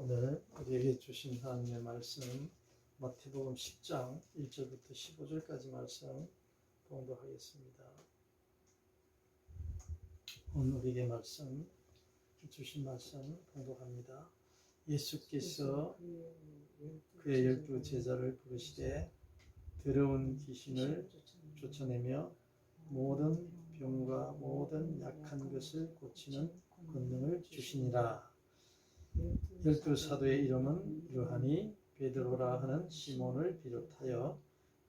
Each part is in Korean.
오늘 우리에게 주신 하나님의 말씀 마태복음 10장 1절부터 15절까지 말씀 봉독하겠습니다. 오늘 우리에게 주신 말씀 봉독합니다. 예수께서 그의 12 제자를 부르시되 더러운 귀신을 쫓아내며 모든 병과 모든 약한 것을 고치는 권능을 주시니라. 12 사도의 이름은 이러하니 베드로라 하는 시몬을 비롯하여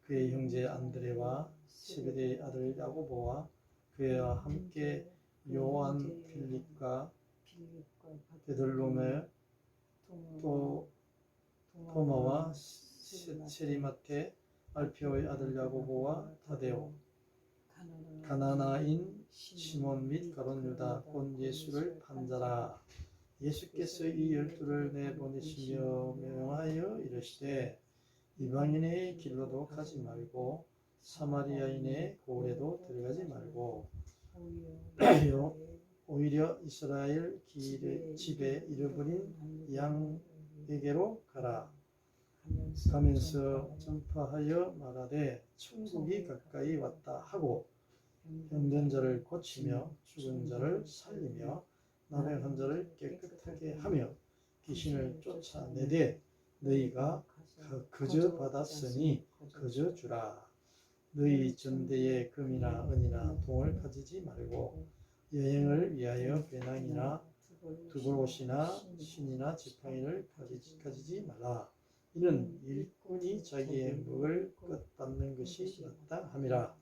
그의 형제 안드레와 세베대의 아들 야고보와 그와 함께 요한, 필립과 베들로메, 또 토마와 세리마테, 알페오의 아들 야고보와 타데오, 가나나인 시몬 및 가룟 유다 곧 예수를 판자라. 예수께서 이 12를 내보내시며 명하여 이르시되 이방인의 길로도 가지 말고 사마리아인의 고을에도 들어가지 말고 오히려 이스라엘 집에 잃어버린 양에게로 가라. 가면서 전파하여 말하되 천국이 가까이 왔다 하고 병든 자를 고치며 죽은 자를 살리며 나병한 자를 깨끗하게 하며 귀신을 쫓아내되 너희가 거저 받았으니 거저 주라. 너희 전대에 금이나 은이나 동을 가지지 말고 여행을 위하여 배낭이나 두볼옷이나 신이나 지팡이를 가지지 말라. 이는 일꾼이 자기의 먹을 것 받는 것이 마땅함이라.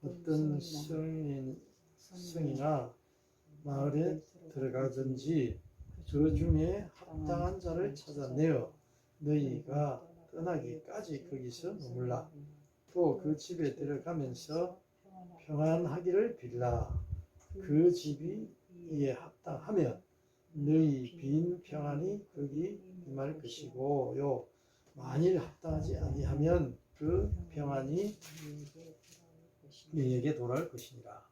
어떤 성이나 마을에 들어가든지 그 중에 합당한 자를 찾아내어 너희가 떠나기까지 거기서 머물라. 또 그 집에 들어가면서 평안하기를 빌라. 그 집이 이에 합당하면 너희 빈 평안이 거기 임할 것이고요. 만일 합당하지 아니하면 그 평안이 너희에게 돌아올 것이니라.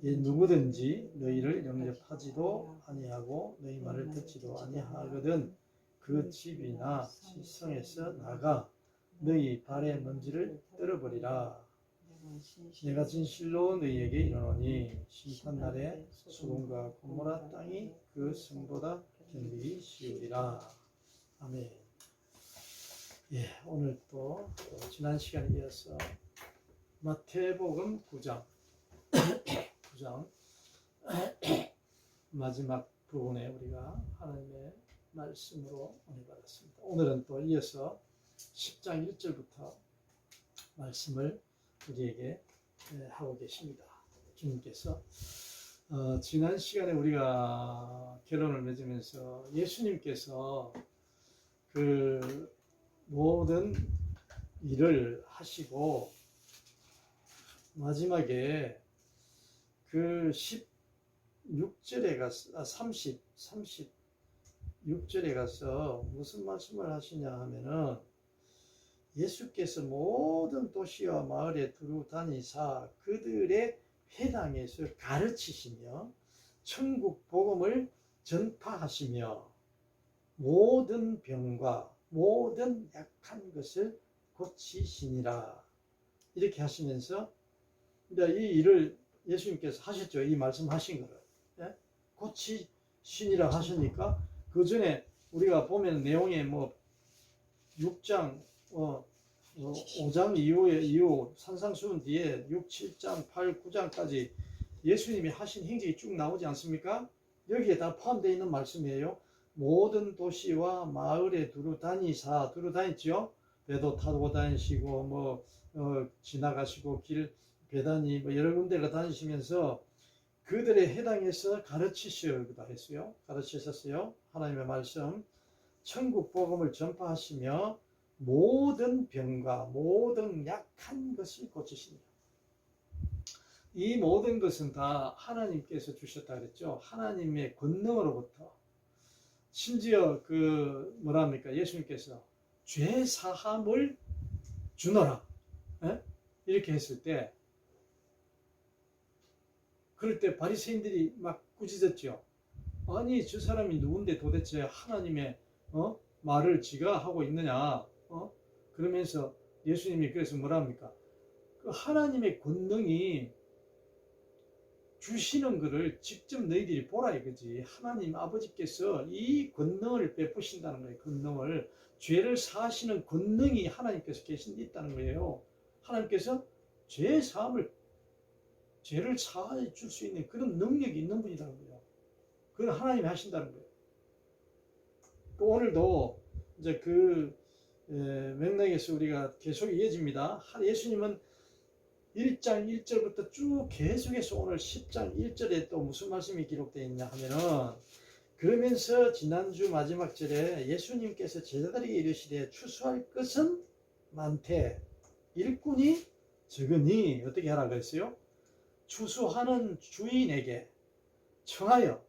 누구든지 너희를 영접하지도 아니하고 너희 말을 듣지도 아니하거든 그 집이나 성에서 나가 너희 발의 먼지를 떨어버리라. 내가 진실로 너희에게 이르노니 심판날에 소돔과 고모라 땅이 그 성보다 견디기 쉬우리라. 아멘. 오늘 또 지난 시간에 이어서 마태복음 9장 마지막 부분에 우리가 하나님의 말씀으로 은혜 받았습니다. 오늘은 또 이어서 10장 1절부터 말씀을 우리에게 하고 계십니다. 주님께서 지난 시간에 우리가 결론을 맺으면서 예수님께서 그 모든 일을 하시고 마지막에 그 16절에 가서 36절에 가서 무슨 말씀을 하시냐 하면은 예수께서 모든 도시와 마을에 두루 다니사 그들의 회당에서 가르치시며 천국 복음을 전파하시며 모든 병과 모든 약한 것을 고치시니라. 이렇게 하시면서 이 일을 예수님께서 하셨죠. 이 말씀하신 거를 고치시니라 하시니까 그 전에 우리가 보면 내용에 6장 5장 이후 산상수훈 뒤에 6, 7장, 8, 9장까지 예수님이 하신 행적이 쭉 나오지 않습니까? 여기에 다 포함되어 있는 말씀이에요. 모든 도시와 마을에 두루 다니죠. 배도 타고 다니시고 지나가시고 길 배단이 여러 군데를 다니시면서 그들의 해당에서 가르치시기도 했어요. 가르치셨어요. 하나님의 말씀 천국 복음을 전파하시며 모든 병과 모든 약한 것을 고치시니라. 이 모든 것은 다 하나님께서 주셨다 그랬죠. 하나님의 권능으로부터 심지어 예수님께서 죄 사함을 주노라 이렇게 했을 때 그럴 때 바리새인들이 막 꾸짖었죠. 아니 저 사람이 누군데 도대체 하나님의 말을 지가 하고 있느냐? 그러면서 예수님이 그래서 뭐라 합니까? 그 하나님의 권능이 주시는 것을 직접 너희들이 보라 이거지. 하나님 아버지께서 이 권능을 베푸신다는 거예요. 권능을. 죄를 사하시는 권능이 하나님께서 있다는 거예요. 하나님께서 죄 사함을, 죄를 사해 줄 수 있는 그런 능력이 있는 분이라는 거예요. 그건 하나님이 하신다는 거예요. 또 오늘도 이제 그 맥락에서 우리가 계속 이어집니다. 예수님은 1장 1절부터 쭉 계속해서 오늘 10장 1절에 또 무슨 말씀이 기록되어 있냐 하면은, 그러면서 지난주 마지막 절에 예수님께서 제자들에게 이르시되 추수할 것은 많되 일꾼이 적으니 어떻게 하라 그랬어요? 추수하는 주인에게 청하여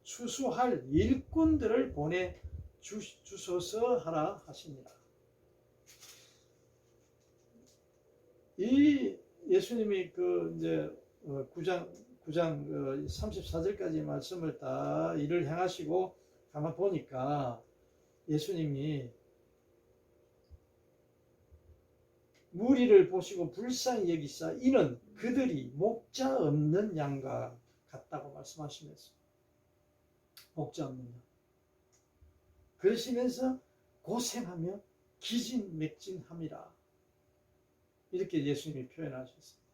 추수할 일꾼들을 보내 주소서 하라 하십니다. 이 예수님이 그 이제 9장 34절까지 말씀을 다 일을 행하시고 가만 보니까 예수님이 무리를 보시고 불쌍히 여기사 이는 그들이 목자 없는 양과 같다고 말씀하시면서, 목자 없는 양 그러시면서 고생하며 기진맥진함이라 이렇게 예수님이 표현하셨습니다.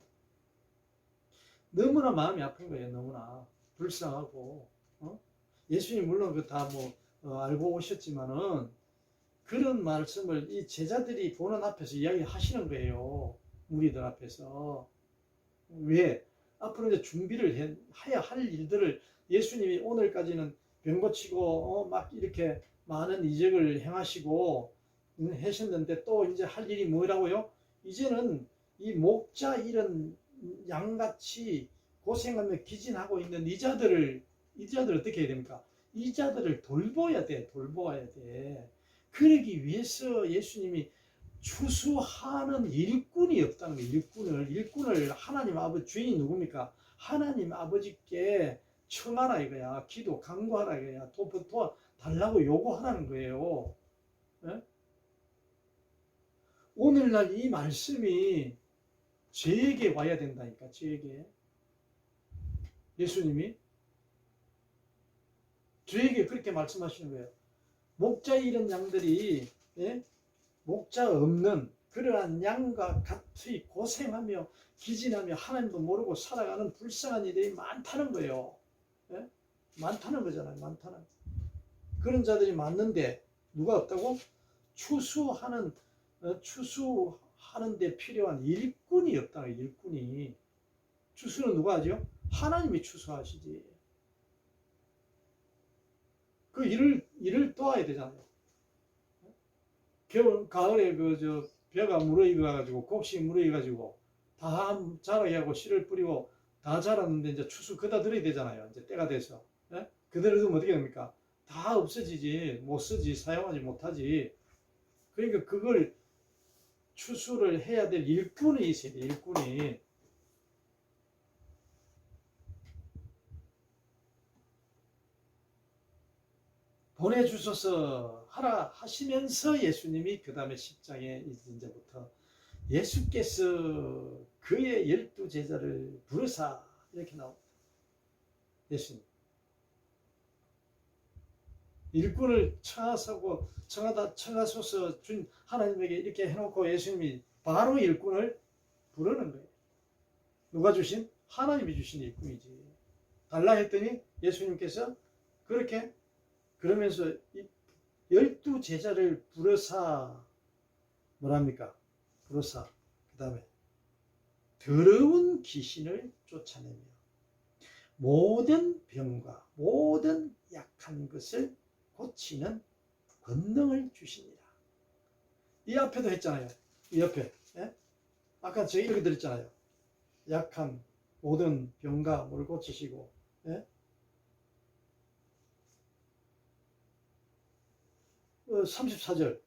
너무나 마음이 아픈 거예요. 너무나 불쌍하고. 예수님 물론 그 다 알고 오셨지만은 그런 말씀을 이 제자들이 보는 앞에서 이야기하시는 거예요. 무리들 앞에서. 왜? 앞으로 이제 준비를 해야 할 일들을 예수님이 오늘까지는 병 고치고 막 이렇게 많은 이적을 행하시고 하셨는데, 또 이제 할 일이 뭐라고요? 이제는 이 목자 이런 양같이 고생하며 기진하고 있는 이자들을 어떻게 해야 됩니까? 이자들을 돌봐야 돼. 그러기 위해서 예수님이 추수하는 일꾼이 없다는 거예요. 일꾼을 하나님 아버지, 주인이 누굽니까? 하나님 아버지께 청하라 이거야. 기도 간구하라 이거야. 도와 달라고 요구하라는 거예요. 네? 오늘날 이 말씀이 저에게 와야 된다니까. 저에게. 예수님이 저에게 그렇게 말씀하시는 거예요. 목자 잃은 양들이 목자 없는 그러한 양과 같이 고생하며 기진하며 하나님도 모르고 살아가는 불쌍한 이들이 많다는 거예요. 많다는 거잖아요. 많다는. 그런 자들이 많은데 누가 없다고? 추수하는 데 필요한 일꾼이 없다. 일꾼이. 추수는 누가 하죠? 하나님이 추수하시지. 그 일을 도와야 되잖아요. 가을에 벼가 무르익어가지고 곡식이 무르익어가지고 다 자라게 하고 씨를 뿌리고 다 자랐는데 이제 추수 그다 들어야 되잖아요. 이제 때가 돼서. 그대로 두면 어떻게 됩니까? 다 없어지지. 못 쓰지. 사용하지 못하지. 그러니까 그걸 추수를 해야 될 일꾼이 있어야 돼. 일꾼이. 보내주소서 하라 하시면서 예수님이 그 다음에 10장에 이제부터 예수께서 그의 12제자를 부르사 이렇게 나옵니다. 예수님. 일꾼을 청하소서 준 하나님에게 이렇게 해놓고 예수님이 바로 일꾼을 부르는 거예요. 누가 주신? 하나님이 주신 일꾼이지. 달라 했더니 예수님께서 그렇게 그러면서 12제자를 부르사 뭐랍니까? 부르사 그 다음에 더러운 귀신을 쫓아내며 모든 병과 모든 약한 것을 고치는 권능을 주시니라. 이 앞에도 했잖아요. 이 옆에. 아까 제가 이렇게 드렸잖아요. 약한 모든 병과 뭘 고치시고. 34절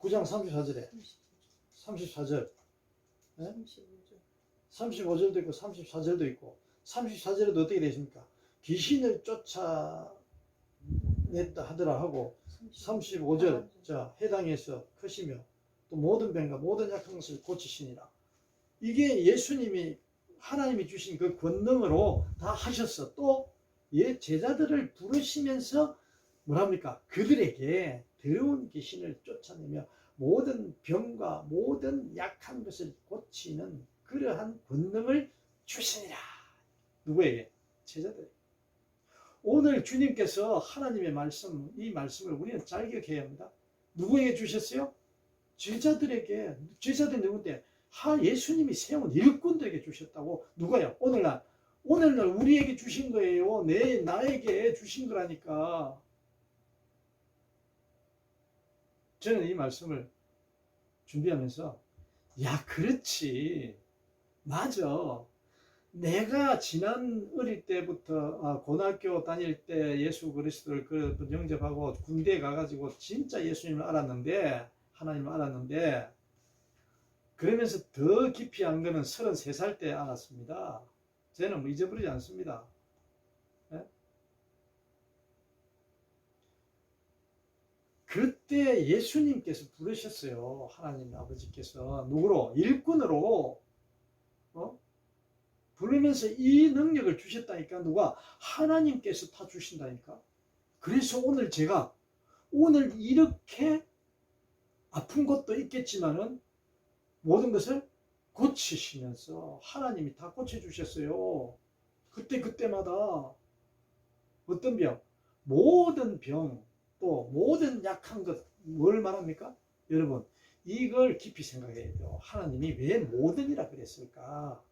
9장 34절에 34절 35절도 있고 34절도 있고 34절에도 어떻게 되십니까? 귀신을 쫓아냈다 하더라 하고 35절 자 해당해서 크시며 또 모든 병과 모든 약한 것을 고치시니라. 이게 예수님이 하나님이 주신 그 권능으로 다 하셨어. 또 제자들을 부르시면서 뭐랍니까? 그들에게 더러운 귀신을 쫓아내며 모든 병과 모든 약한 것을 고치는 그러한 권능을 주시니라. 누구에게? 제자들. 오늘 주님께서 하나님의 말씀, 이 말씀을 우리는 잘 기억해야 합니다. 누구에게 주셨어요? 제자들에게. 제자들이 누군데? 예수님이 세운 일꾼들에게 주셨다고. 누가요? 오늘날 우리에게 주신 거예요. 나에게 주신 거라니까. 저는 이 말씀을 준비하면서 그렇지. 맞아. 내가 지난 어릴 때부터 고등학교 다닐 때 예수 그리스도를 영접하고 군대에 가가지고 진짜 예수님을 알았는데, 하나님을 알았는데, 그러면서 더 깊이 한 거는 33살 때 알았습니다. 저는 뭐 잊어버리지 않습니다. 네? 그때 예수님께서 부르셨어요. 하나님 아버지께서. 누구로? 일꾼으로. 부르면서 이 능력을 주셨다니까. 누가? 하나님께서 다 주신다니까. 그래서 오늘 이렇게 아픈 것도 있겠지만은 모든 것을 고치시면서 하나님이 다 고쳐주셨어요. 그때마다 어떤 병? 모든 병, 또 모든 약한 것, 뭘 말합니까? 여러분, 이걸 깊이 생각해야 돼요. 하나님이 왜 모든이라 그랬을까?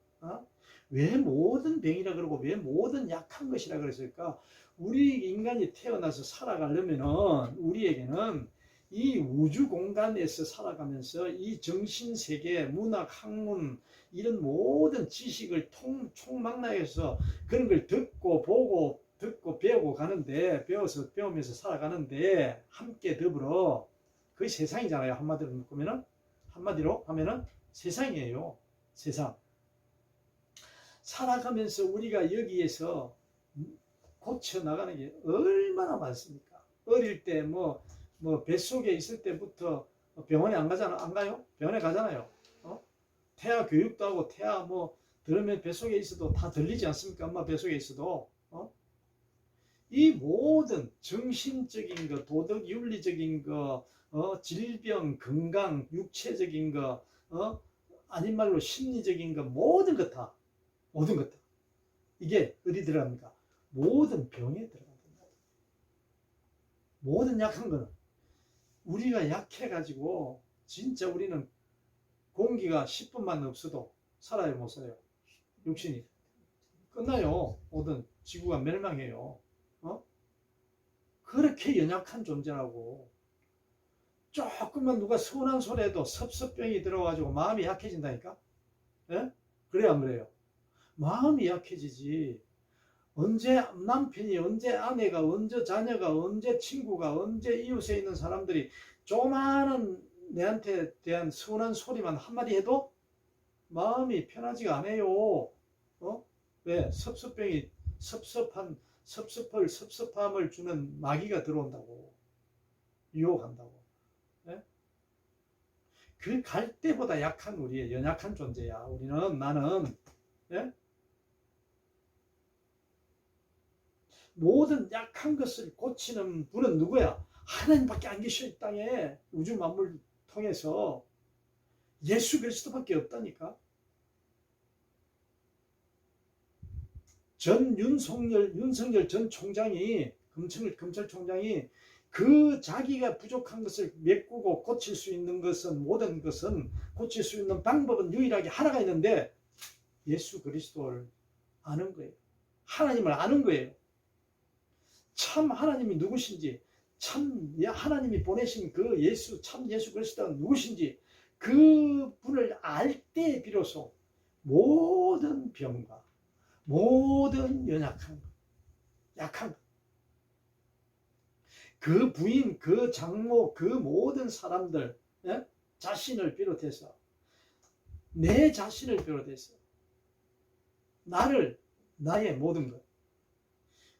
왜 모든 병이라 그러고 왜 모든 약한 것이라 그랬을까? 우리 인간이 태어나서 살아가려면은 우리에게는 이 우주 공간에서 살아가면서 이 정신세계, 문학, 학문 이런 모든 지식을 총망라해서 그런 걸 듣고 보고 듣고 배우고 가는데, 배우면서 살아가는데 함께 더불어 그게 세상이잖아요. 한마디로 하면은 세상이에요. 세상. 살아가면서 우리가 여기에서 고쳐 나가는 게 얼마나 많습니까? 어릴 때 뱃속에 있을 때부터 병원에 안 가요? 병원에 가잖아요. 태아 교육도 하고 태아 들으면 뱃속에 있어도 다 들리지 않습니까? 엄마 뱃속에 있어도. 이 모든 정신적인 거, 도덕 윤리적인 거, 질병, 건강, 육체적인 거, 아닌 말로 심리적인 거, 모든 것 다. 이게 어디 들어갑니까? 모든 병에 들어간다. 모든 약한 거는 우리가 약해가지고 진짜 우리는 공기가 10분만 없어도 살아요, 못 살아요? 육신이 끝나요. 모든 지구가 멸망해요. 그렇게 연약한 존재라고. 조금만 누가 서운한 소리 해도 섭섭병이 들어가지고 마음이 약해진다니까. 예? 그래요, 안 그래요? 마음이 약해지지. 언제 남편이, 언제 아내가, 언제 자녀가, 언제 친구가, 언제 이웃에 있는 사람들이 조그마한 내한테 대한 서운한 소리만 한마디 해도 마음이 편하지가 않아요. 왜? 섭섭함을 주는 마귀가 들어온다고. 유혹한다고. 네? 그 갈 때보다 약한 우리의 연약한 존재야. 나는. 네? 모든 약한 것을 고치는 분은 누구야? 하나님밖에 안 계셔. 이 땅에 우주 만물 통해서 예수 그리스도밖에 없다니까. 윤석열 전 총장이, 검찰총장이 그 자기가 부족한 것을 메꾸고 고칠 수 있는 것은, 모든 것은 고칠 수 있는 방법은 유일하게 하나가 있는데 예수 그리스도를 아는 거예요. 하나님을 아는 거예요. 참 하나님이 누구신지, 참 하나님이 보내신 그 참 예수 그리스도가 누구신지 그 분을 알 때 비로소 모든 병과 모든 약한 것, 그 부인, 그 장모, 그 모든 사람들, 자신을 비롯해서, 내 자신을 비롯해서 나의 모든 것,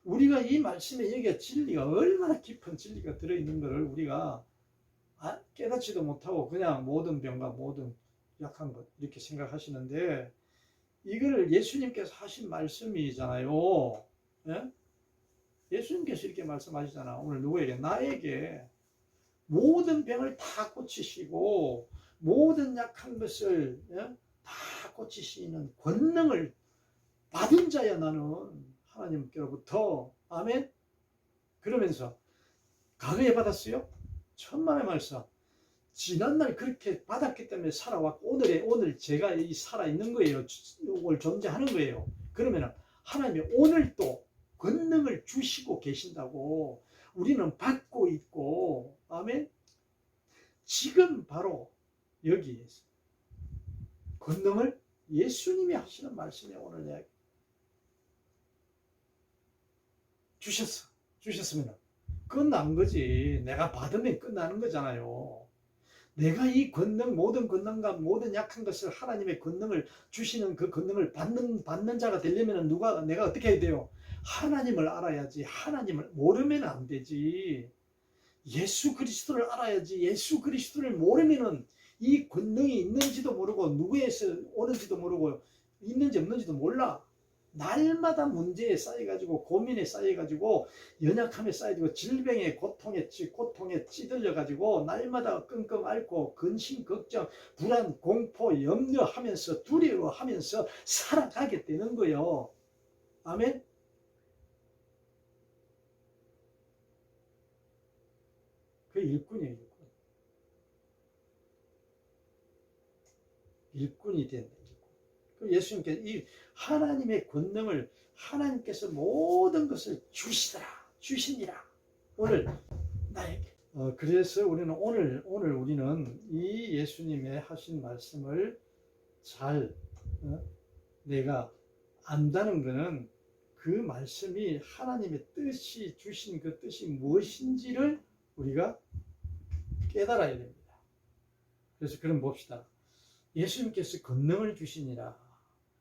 우리가 이 말씀에 여기에 진리가 얼마나 깊은 진리가 들어있는 것을 우리가 깨닫지도 못하고 그냥 모든 병과 모든 약한 것 이렇게 생각하시는데, 이거를 예수님께서 하신 말씀이잖아요. 예? 예수님께서 이렇게 말씀하시잖아. 오늘 누구에게? 나에게 모든 병을 다 고치시고 모든 약한 것을 다 고치시는 권능을 받은 자야 나는 하나님께로부터. 아멘. 그러면서 과거에 받았어요? 천만의 말씀. 지난날 그렇게 받았기 때문에 살아왔고 오늘 제가 살아있는 거예요. 오늘 존재하는 거예요. 그러면 하나님이 오늘 또 권능을 주시고 계신다고 우리는 받고 있고. 아멘. 지금 바로 여기에서 권능을 예수님이 하시는 말씀에 오늘 내가 주셨으면 끝난 거지. 내가 받으면 끝나는 거잖아요. 내가 이 권능, 모든 권능과 모든 약한 것을 하나님의 권능을 주시는 그 권능을 받는 자가 되려면 내가 어떻게 해야 돼요? 하나님을 알아야지. 하나님을 모르면 안 되지. 예수 그리스도를 알아야지. 예수 그리스도를 모르면은 이 권능이 있는지도 모르고 누구에서 오는지도 모르고 있는지 없는지도 몰라. 날마다 문제에 쌓여가지고 고민에 쌓여가지고 연약함에 쌓여가지고 질병에 고통에 찌들려가지고 날마다 끙끙 앓고 근심 걱정 불안 공포 염려하면서 두려워하면서 살아가게 되는 거예요. 아멘. 그 일꾼이에요. 일꾼이 된다. 예수님께서 이 하나님의 권능을 하나님께서 모든 것을 주시니라 오늘 나에게. 그래서 우리는 오늘 우리는 이 예수님의 하신 말씀을 잘 내가 안다는 것은 그 말씀이 하나님의 뜻이 주신 그 뜻이 무엇인지를 우리가 깨달아야 됩니다. 그래서 그럼 봅시다. 예수님께서 권능을 주시니라.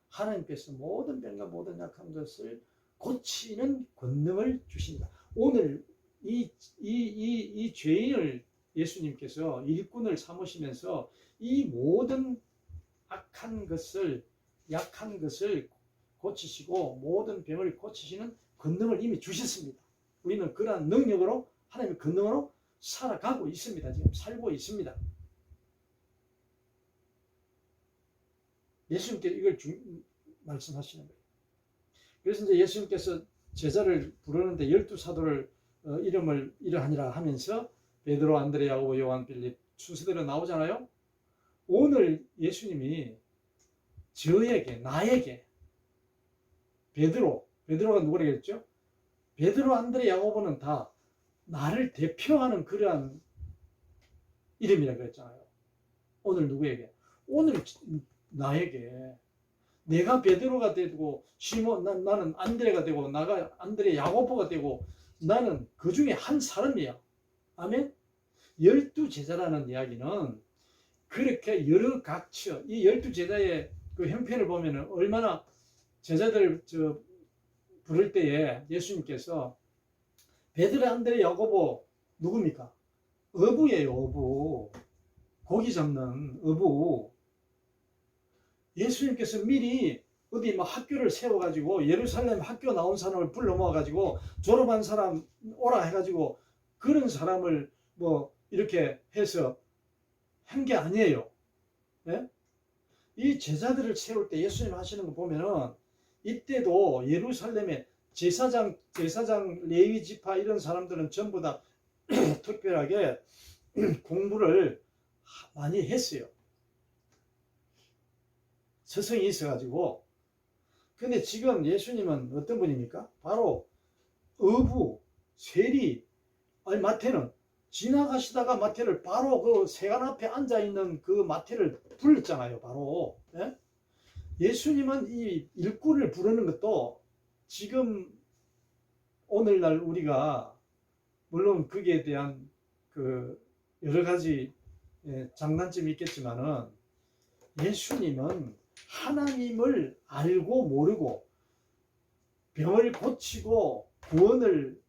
하나님께서 모든 병과 모든 약한 것을 고치는 권능을 주신다. 오늘 이 죄인을 예수님께서 일꾼을 삼으시면서 이 모든 약한 것을 고치시고 모든 병을 고치시는 권능을 이미 주셨습니다. 우리는 그러한 능력으로 하나님의 권능으로 살아가고 있습니다. 지금 살고 있습니다. 예수님께서 이걸 말씀하시는 거예요. 그래서 이제 예수님께서 제자를 부르는데 12사도를 이름을 이러하니라 하면서 베드로, 안드레, 야고보, 요한, 빌립 순서대로 나오잖아요. 오늘 예수님이 나에게 베드로가 누구라고 했죠? 베드로, 안드레, 야고보는 다 나를 대표하는 그러한 이름이라고 했잖아요. 오늘 누구에게? 오늘 나에게. 내가 베드로가 되고 나는 안드레가 되고 나가 안드레 야고보가 되고 나는 그 중에 한 사람이야. 아멘. 12제자라는 이야기는 그렇게 여러 각처 이 12제자의 그 형편을 보면 얼마나 제자들 부를 때에 예수님께서 베드로, 안드레, 야고보 누굽니까? 어부예요. 어부. 고기 잡는 어부. 예수님께서 미리 어디 막 학교를 세워가지고 예루살렘 학교 나온 사람을 불러 모아가지고 졸업한 사람 오라 해가지고 그런 사람을 뭐 이렇게 해서 한 게 아니에요. 네? 이 제자들을 세울 때 예수님 하시는 거 보면은 이때도 예루살렘에 제사장 레위 지파 이런 사람들은 전부 다 특별하게 공부를 많이 했어요. 서성이 있어가지고. 근데 지금 예수님은 어떤 분입니까? 바로 어부, 세리, 아니 마태는 지나가시다가 마태를 바로 그 세관 앞에 앉아있는 그 마태를 불렀잖아요. 바로. 예? 예수님은 이 일꾼을 부르는 것도 지금 오늘날 우리가 물론 거기에 대한 그 여러 가지 장단점이 있겠지만은 예수님은 하나님을 알고 모르고 병을 고치고 구원을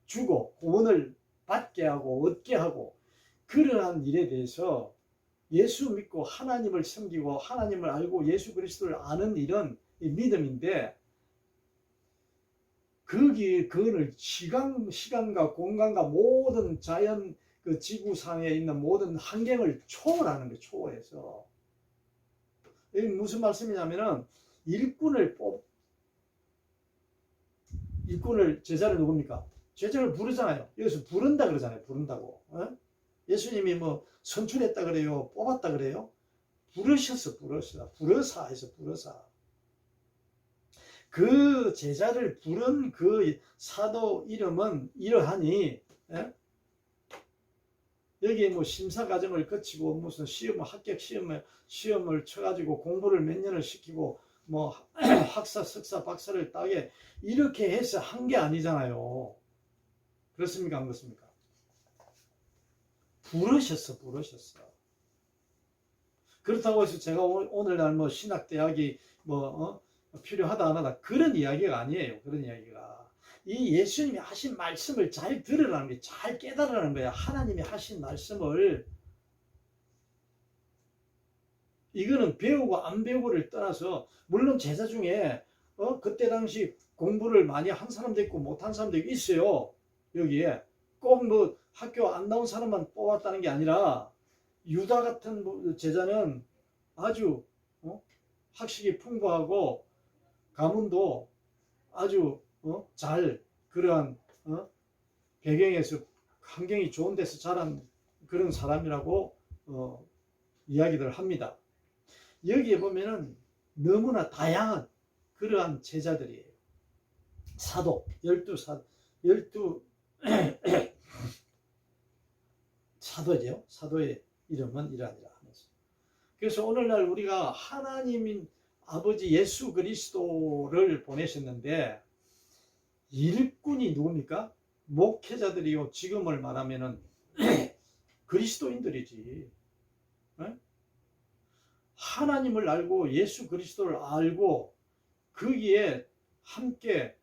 주고 구원을 받게 하고 얻게 하고 그러한 일에 대해서 예수 믿고 하나님을 섬기고 하나님을 알고 예수 그리스도를 아는 일은 믿음인데 그거를 시간과 공간과 모든 자연 그 지구상에 있는 모든 환경을 초월하는 거예요. 초월해서. 이게 무슨 말씀이냐면은 일꾼을 제자를 누굽니까? 제자를 부르잖아요. 여기서 부른다 그러잖아요. 부른다고. 어? 예수님이 뭐 선출했다 그래요? 뽑았다 그래요? 부르사 해서 부르사. 그 제자를 부른 그 사도 이름은 이러하니, 예? 여기 뭐 심사 과정을 거치고 무슨 합격 시험을 쳐가지고 공부를 몇 년을 시키고 뭐 학사, 석사, 박사를 따게 이렇게 해서 한 게 아니잖아요. 그렇습니까? 안 그렇습니까? 부르셨어. 그렇다고 해서 제가 오늘날 뭐 신학대학이 필요하다 안 하다 그런 이야기가 아니에요. 그런 이야기가. 이 예수님이 하신 말씀을 잘 들으라는 게, 잘 깨달으라는 거야. 하나님이 하신 말씀을. 이거는 배우고 안 배우고를 떠나서, 물론 제자 중에 그때 당시 공부를 많이 한 사람도 있고 못한 사람도 있어요. 여기에 꼭 뭐 학교 안 나온 사람만 뽑았다는 게 아니라 유다 같은 제자는 아주 학식이 풍부하고 가문도 아주 잘 그러한 배경에서 환경이 좋은 데서 자란 그런 사람이라고 이야기를 합니다. 여기에 보면은 너무나 다양한 그러한 제자들이에요. 사도, 12 사도죠. 사도의 이름은 이러하니라 하면서. 그래서 오늘날 우리가 하나님인 아버지 예수 그리스도를 보내셨는데, 일꾼이 누굽니까? 목회자들이요. 지금을 말하면은 그리스도인들이지. 에? 하나님을 알고 예수 그리스도를 알고 거기에 함께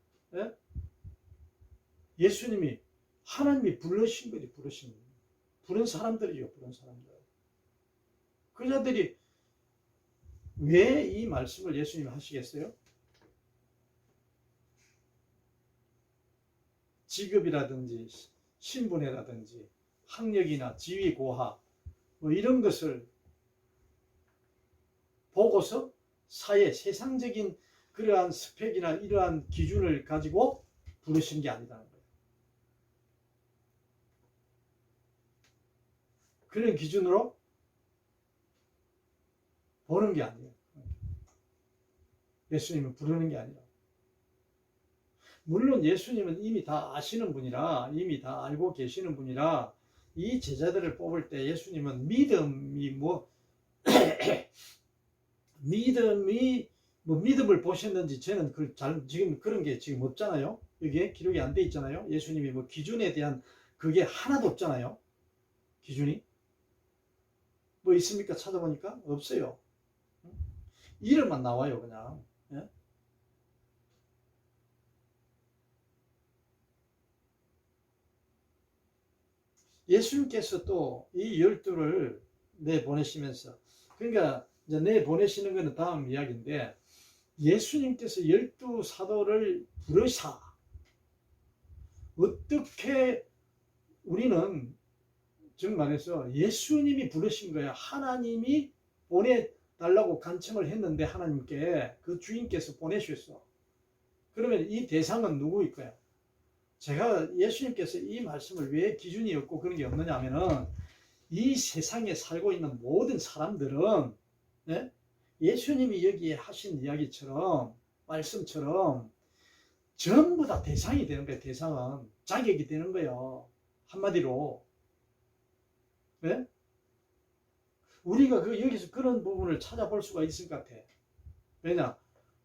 예수님이 하나님이 부르신 거지. 부른 사람들이요. 부른 사람들. 그 자들이 왜 이 말씀을 예수님이 하시겠어요? 직업이라든지 신분이라든지 학력이나 지위 고하 뭐 이런 것을 보고서 세상적인 그러한 스펙이나 이러한 기준을 가지고 부르신 게 아니라는 거예요. 그런 기준으로 보는 게 아니에요. 예수님을 부르는 게 아니라. 물론 예수님은 이미 다 아시는 분이라, 이미 다 알고 계시는 분이라, 이 제자들을 뽑을 때 예수님은 믿음을 보셨는지 저는 지금 그런 게 지금 없잖아요. 여기에 기록이 안 돼 있잖아요. 예수님이 뭐 기준에 대한 그게 하나도 없잖아요. 기준이. 뭐 있습니까? 찾아보니까 없어요. 이름만 나와요, 그냥. 예? 예수님께서 또 이 12를 내보내시면서, 그러니까 이제 내보내시는 것은 다음 이야기인데, 예수님께서 12사도를 부르사, 어떻게 우리는 정말해서 예수님이 부르신 거야. 하나님이 보내달라고 간청을 했는데 하나님께 그 주인께서 보내셨어. 그러면 이 대상은 누구일 거야? 제가 예수님께서 이 말씀을 왜 기준이 없고 그런 게 없느냐 하면은, 이 세상에 살고 있는 모든 사람들은 예수님이 여기에 하신 이야기처럼, 말씀처럼 전부 다 대상이 되는 거예요. 대상은 자격이 되는 거예요. 한마디로. 네? 우리가 여기서 그런 부분을 찾아볼 수가 있을 것 같아. 왜냐?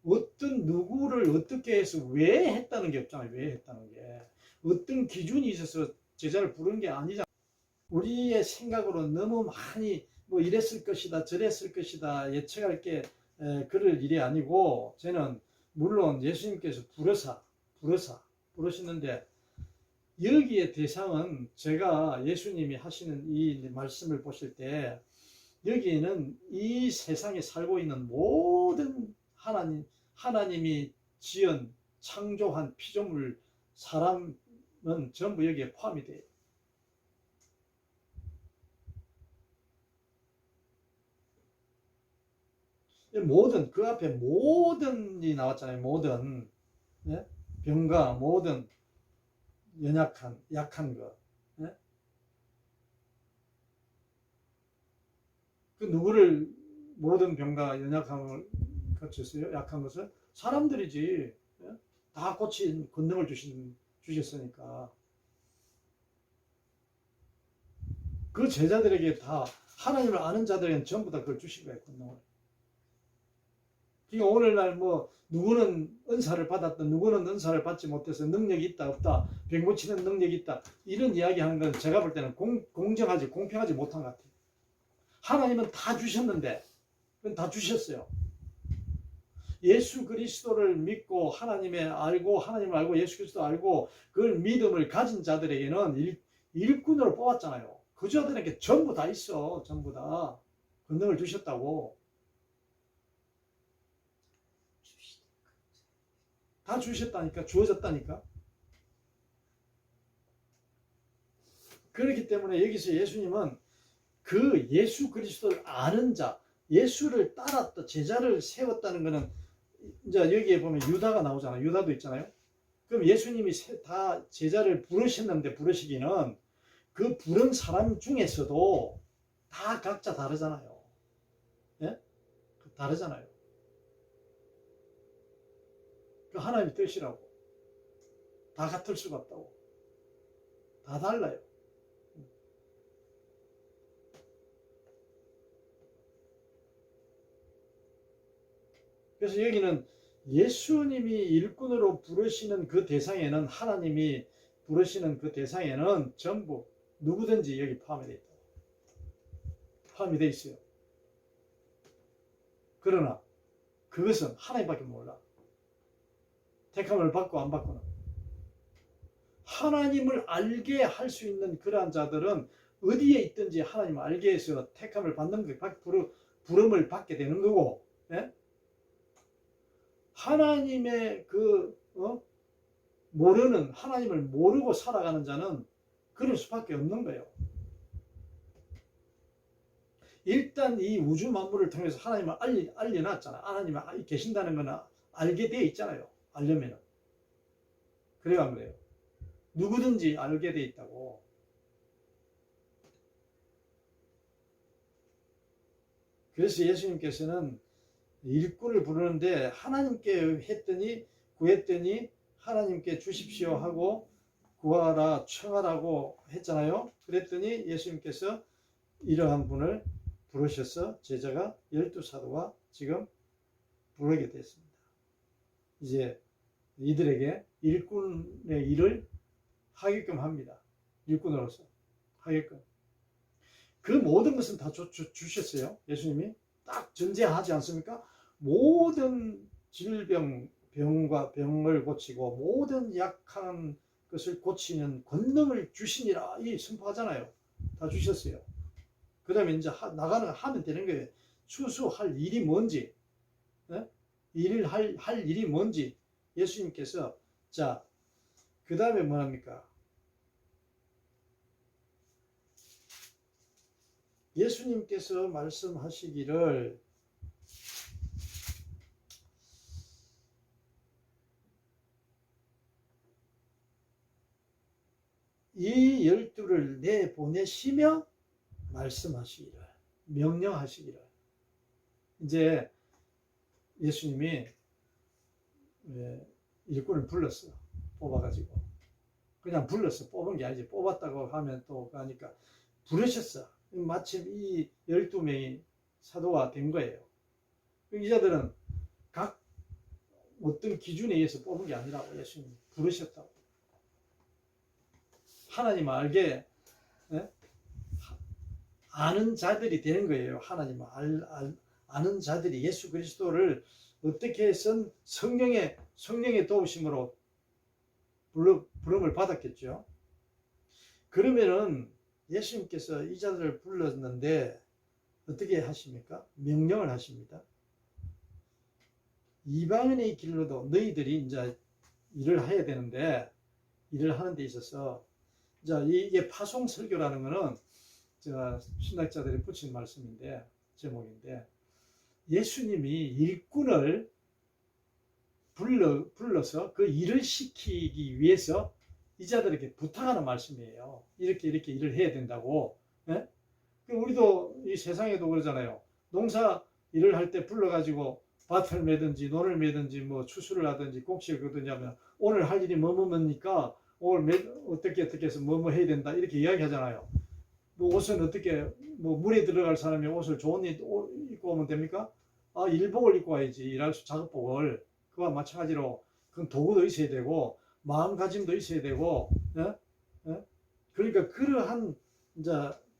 어떤 누구를 어떻게 해서 왜 했다는 게 없잖아요. 왜 했다는 게. 어떤 기준이 있어서 제자를 부른 게 아니잖아요. 우리의 생각으로 너무 많이 뭐 이랬을 것이다, 저랬을 것이다 예측할 게 그럴 일이 아니고, 저는 물론 예수님께서 부르사 부르시는데 여기에 대상은 제가 예수님이 하시는 이 말씀을 보실 때 여기에는 이 세상에 살고 있는 모든 하나님이 지은 창조한 피조물 사람은 전부 여기에 포함이 돼요. 모든 그 앞에 모든이 나왔잖아요. 모든 네? 병과 모든 연약한 약한 것. 네? 그 누구를 모든 병과 연약함을 거쳤어요? 약한 것을 사람들이지. 네? 다 고친 권능을 주셨으니까 그 제자들에게 다 하나님을 아는 자들에게는 전부 다 그걸 주신 거예요. 권능을. 그러니까 오늘날 뭐 누구는 은사를 받았다, 누구는 은사를 받지 못해서 능력이 있다 없다, 병 고치는 능력이 있다 이런 이야기하는 건 제가 볼 때는 공정하지 공평하지 못한 것 같아요. 하나님은 다 주셨는데 그건 다 주셨어요. 예수 그리스도를 믿고 하나님을 알고 예수 그리스도 알고 그걸 믿음을 가진 자들에게는 일꾼으로 뽑았잖아요. 그 자들에게 전부 다 있어. 전부 다 권능을 주셨다고. 다 주셨다니까. 주어졌다니까. 그렇기 때문에 여기서 예수님은 그 예수 그리스도를 아는 자, 예수를 따랐다, 제자를 세웠다는 것은 이제 여기에 보면 유다가 나오잖아요. 유다도 있잖아요. 그럼 예수님이 다 제자를 부르셨는데 부르시기는 그 부른 사람 중에서도 다 각자 다르잖아요. 예? 다르잖아요. 그 하나님의 뜻이라고. 다 같을 수가 없다고. 다 달라요. 그래서 여기는 예수님이 일꾼으로 부르시는 그 대상에는 하나님이 부르시는 그 대상에는 전부 누구든지 여기 포함이 되어 있다. 포함이 되어 있어요. 그러나 그것은 하나님밖에 몰라. 택함을 받고 안 받고는. 하나님을 알게 할 수 있는 그러한 자들은 어디에 있든지 하나님을 알게 해서 택함을 받는 거, 부름을 받게 되는 거고, 예? 하나님의 하나님을 모르고 살아가는 자는 그럴 수밖에 없는 거예요. 일단 이 우주 만물을 통해서 하나님을 알려놨잖아. 하나님이 계신다는 거는 알게 되어 있잖아요. 알려면은. 그래요, 안 그래요? 누구든지 알게 되어 있다고. 그래서 예수님께서는 일꾼을 부르는데 하나님께 구했더니 하나님께 주십시오 하고 구하라 청하라고 했잖아요. 그랬더니 예수님께서 이러한 분을 부르셔서 제자가 12사도가 지금 부르게 됐습니다. 이제 이들에게 일꾼의 일을 하게끔 합니다. 일꾼으로서 하게끔. 그 모든 것은 다 주셨어요. 예수님이 딱 전제하지 않습니까? 모든 병과 병을 고치고 모든 약한 것을 고치는 권능을 주시니라 이 선포하잖아요. 다 주셨어요. 그 다음에 이제 하면 되는 거예요. 추수할 일이 뭔지, 네? 할 일이 뭔지 예수님께서 자, 그 다음에 뭐 합니까? 예수님께서 말씀하시기를 이 12를 내보내시며 말씀하시기를 명령하시기를 이제 예수님이 일꾼을 불렀어. 뽑아가지고 그냥 불렀어. 뽑은 게 아니지. 뽑았다고 하면 또 하니까 부르셨어. 마침 이 12명이 사도가 된 거예요. 이 자들은 각 어떤 기준에 의해서 뽑은 게 아니라고 예수님이 부르셨다고. 하나님 알게 아는 자들이 되는 거예요. 하나님 아는 자들이 예수 그리스도를 어떻게 해서 성령의 도우심으로 부름을 받았겠죠. 그러면은 예수님께서 이 자들을 불렀는데 어떻게 하십니까? 명령을 하십니다. 이방인의 길로도 너희들이 이제 일을 해야 되는데, 일을 하는 데 있어서, 자, 이게 파송 설교라는 거는 제가 신학자들이 붙인 말씀인데, 제목인데, 예수님이 일꾼을 불러서 그 일을 시키기 위해서 이 자들에게 부탁하는 말씀이에요. 이렇게 일을 해야 된다고. 예? 우리도 이 세상에도 그러잖아요. 농사 일을 할 때 불러가지고 밭을 매든지 논을 매든지 뭐 추수를 하든지 곡식을 거든지 하면 오늘 할 일이 뭐니까 오늘 어떻게 해서 뭐 해야 된다 이렇게 이야기하잖아요. 뭐 옷은 어떻게 뭐 물에 들어갈 사람이 옷을 좋은 옷 입고 오면 됩니까? 아, 일복을 입고 와야지. 일할 수 작업복을. 그와 마찬가지로 그 도구도 있어야 되고 마음가짐도 있어야 되고, 예? 예? 그러니까 그러한 이제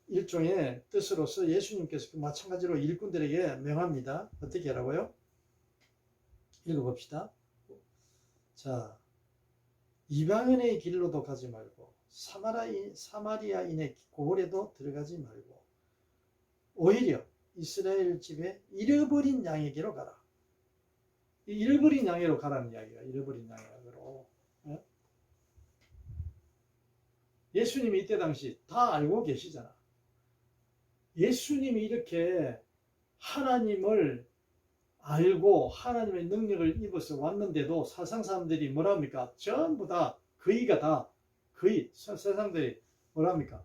일종의 뜻으로서 예수님께서 마찬가지로 일꾼들에게 명합니다. 어떻게 하라고요? 읽어봅시다. 자, 이방인의 길로도 가지 말고 사마리아인의 고을에도 들어가지 말고 오히려 이스라엘 집에 잃어버린 양에게로 가라. 잃어버린 양에로 가라는 이야기가 잃어버린 양으로. 예? 예수님이 이때 당시 다 알고 계시잖아. 예수님이 이렇게 하나님을 알고 하나님의 능력을 입어서 왔는데도 세상 사람들이 뭐라 합니까? 전부 다 거의 세상들이 뭐라 합니까?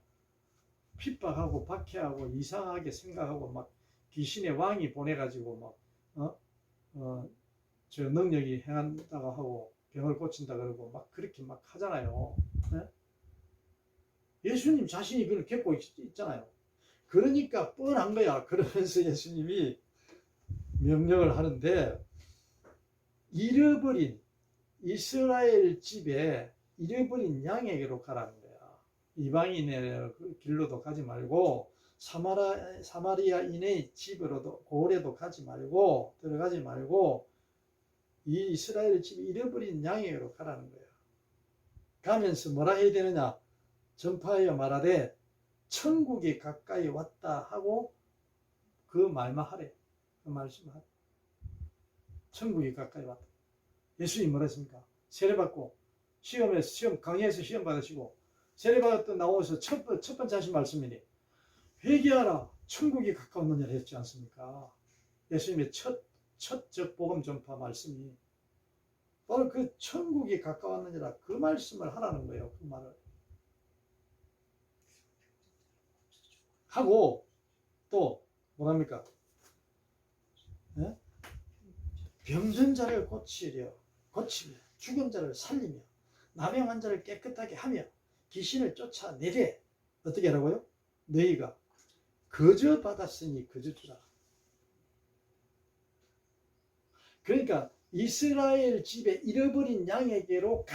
핍박하고 박해하고 이상하게 생각하고 막 귀신의 왕이 보내가지고 막 저 능력이 행한다고 하고 병을 고친다 그러고 막 그렇게 막 하잖아요. 네? 예수님 자신이 그걸 겪고 있잖아요. 그러니까 뻔한 거야. 그러면서 예수님이 명령을 하는데 잃어버린 이스라엘 집에 잃어버린 양에게로 가라는 거야. 이방인의 길로도 가지 말고 사마리아인의 집으로도 고을에도 가지 말고 들어가지 말고 이 이스라엘 집에 잃어버린 양에게로 가라는 거야. 가면서 뭐라 해야 되느냐? 전파하여 말하되 천국이 가까이 왔다 하고 그 말만 하래. 그 말씀을 하래. 천국이 가까이 왔다. 예수님이 뭐라 했습니까? 세례받고 강의에서 시험 받으시고 세례받았던 나오셔서 첫 번째 하신 말씀이니 회개하라 천국이 가까웠느냐 했지 않습니까? 예수님의 첫 복음 전파 말씀이 바로 그 천국이 가까웠느니라 그 말씀을 하라는 거예요. 그 말을 하고 또 뭐랍니까? 네? 병든 자를 고치며 죽은 자를 살리며 남행한 자를 깨끗하게 하며 귀신을 쫓아내되 어떻게 하라고요? 너희가 거저 받았으니 거저 주라. 그러니까 이스라엘 집에 잃어버린 양에게로